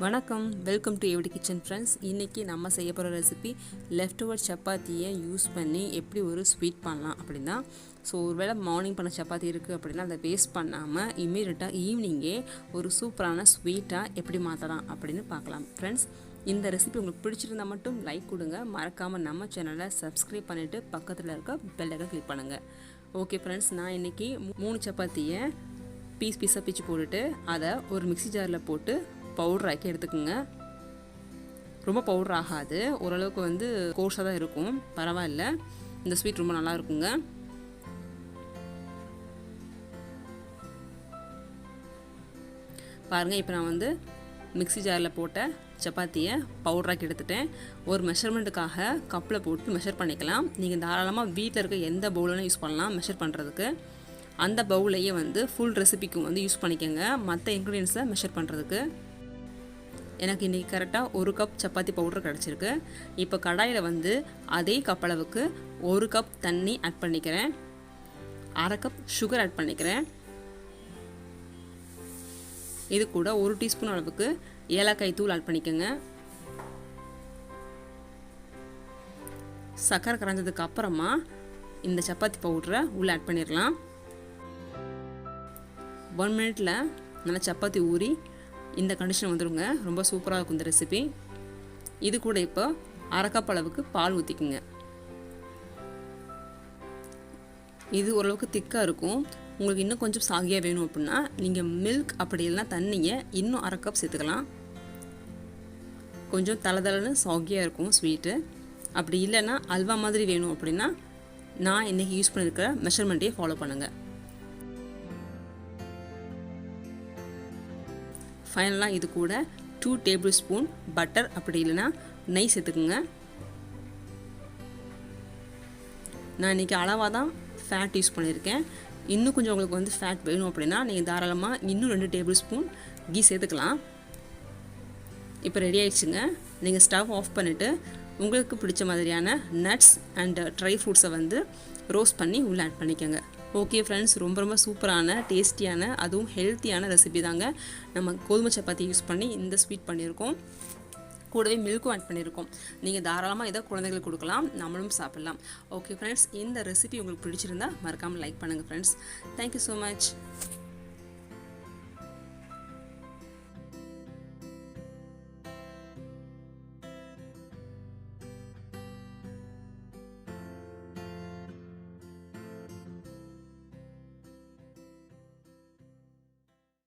வணக்கம், welcome to every kitchen friends. இன்றைக்கி நம்ம செய்ய போகிற ரெசிபி லெஃப்ட் ஓவர் சப்பாத்தியை யூஸ் பண்ணி எப்படி ஒரு ஸ்வீட் பண்ணலாம் அப்படின்னா. ஸோ ஒருவேளை மார்னிங் பண்ண சப்பாத்தி இருக்குது அப்படின்னா அதை வேஸ்ட் பண்ணாமல் இம்மீடியட்டாக ஈவினிங்கே ஒரு சூப்பரான ஸ்வீட்டாக எப்படி மாற்றலாம் அப்படின்னு பார்க்கலாம் ஃப்ரெண்ட்ஸ். இந்த ரெசிபி உங்களுக்கு பிடிச்சிருந்தால் மட்டும் லைக் கொடுங்க, மறக்காமல் நம்ம சேனலை சப்ஸ்கிரைப் பண்ணிவிட்டு பக்கத்தில் இருக்க பெல்லைக்கை கிளிக் பண்ணுங்கள். ஓகே ஃப்ரெண்ட்ஸ், நான் இன்றைக்கி 3 சப்பாத்தியை பீஸாக பிச்சு போட்டுட்டு அதை ஒரு மிக்ஸி ஜாரில் போட்டு பவுடர் ஆக்கி எடுத்துக்கோங்க. ரொம்ப பவுடர் ஆகாது, ஓரளவுக்கு கோர்ஸாக தான் இருக்கும், பரவாயில்ல. இந்த ஸ்வீட் ரொம்ப நல்லா இருக்குங்க. பாருங்கள், இப்போ நான் மிக்ஸி ஜாரில் போட்ட சப்பாத்தியை பவுடராக்கி எடுத்துட்டேன். ஒரு மெஷர்மெண்ட்டுக்காக கப்பில் போட்டு மெஷர் பண்ணிக்கலாம். நீங்கள் தாராளமாக வீட்டில் இருக்க எந்த பவுலும் யூஸ் பண்ணலாம் மெஷர் பண்ணுறதுக்கு. அந்த பவுலையே ஃபுல் ரெசிபிக்கும் யூஸ் பண்ணிக்கோங்க, மற்ற இன்க்ரீடியன்ஸை மெஷர் பண்ணுறதுக்கு. எனக்கு இன்றைக்கி கரெக்டாக 1 கப் சப்பாத்தி பவுடர் கிடச்சிருக்கு. இப்போ கடாயில் அதே கப் அளவுக்கு 1 கப் தண்ணி ஆட் பண்ணிக்கிறேன், 1/2 கப் சுகர் ஆட் பண்ணிக்கிறேன். இது கூட 1 டீஸ்பூன் அளவுக்கு ஏலக்காய் தூள் ஆட் பண்ணிக்கோங்க. சர்க்கரை கரைஞ்சதுக்கு அப்புறமா இந்த சப்பாத்தி பவுடரை உள்ளே ஆட் பண்ணிடலாம். 1 மினிட்ல நல்லா சப்பாத்தி ஊறி இந்த கண்டிஷன் வந்துடுங்க. ரொம்ப சூப்பராக இருக்கும் இந்த ரெசிபி. இது கூட இப்போ 1/2 கப் அளவுக்கு பால் ஊற்றிக்குங்க. இது ஓரளவுக்கு திக்காக இருக்கும். உங்களுக்கு இன்னும் கொஞ்சம் சாகியாக வேணும் அப்படின்னா நீங்கள் மில்க் அப்படி இல்லைனா தண்ணியை இன்னும் 1/2 கப் சேர்த்துக்கலாம். கொஞ்சம் தளதளன்னு சாகியாக இருக்கும் ஸ்வீட்டு. அப்படி இல்லைன்னா அல்வா மாதிரி வேணும் அப்படின்னா நான் இன்றைக்கி யூஸ் பண்ணியிருக்கிற மெஷர்மெண்ட்டையே ஃபாலோ பண்ணுங்கள். ஃபைனலாக இது கூட 2 டேபிள் ஸ்பூன் பட்டர் அப்படி இல்லைன்னா நெய் சேர்த்துக்குங்க. நான் இன்றைக்கி அளவாக தான் ஃபேட் யூஸ் பண்ணியிருக்கேன். இன்னும் கொஞ்சம் உங்களுக்கு ஃபேட் வேணும் அப்படின்னா நீங்கள் தாராளமாக இன்னும் 2 டேபிள் ஸ்பூன் கீ சேர்த்துக்கலாம். இப்போ ரெடி ஆயிடுச்சுங்க. நீங்கள் ஸ்டவ் ஆஃப் பண்ணிவிட்டு உங்களுக்கு பிடிச்ச மாதிரியான நட்ஸ் அண்ட் ட்ரை ஃப்ரூட்ஸை ரோஸ்ட் பண்ணி உள்ளே ஆட் பண்ணிக்கோங்க. ஓகே ஃப்ரெண்ட்ஸ், ரொம்ப சூப்பரான டேஸ்டியான அதுவும் ஹெல்த்தியான ரெசிபி தாங்க. நம்ம கோதுமை சப்பாத்தி யூஸ் பண்ணி இந்த ஸ்வீட் பண்ணியிருக்கோம், கூடவே மில்க்கும் ஆட் பண்ணியிருக்கோம். நீங்கள் தாராளமாக இதை குழந்தைகளுக்கு கொடுக்கலாம், நம்மளும் சாப்பிட்லாம். ஓகே ஃப்ரெண்ட்ஸ், இந்த ரெசிபி உங்களுக்கு பிடிச்சிருந்தா மறக்காமல் லைக் பண்ணுங்கள் ஃப்ரெண்ட்ஸ். Thank you so much.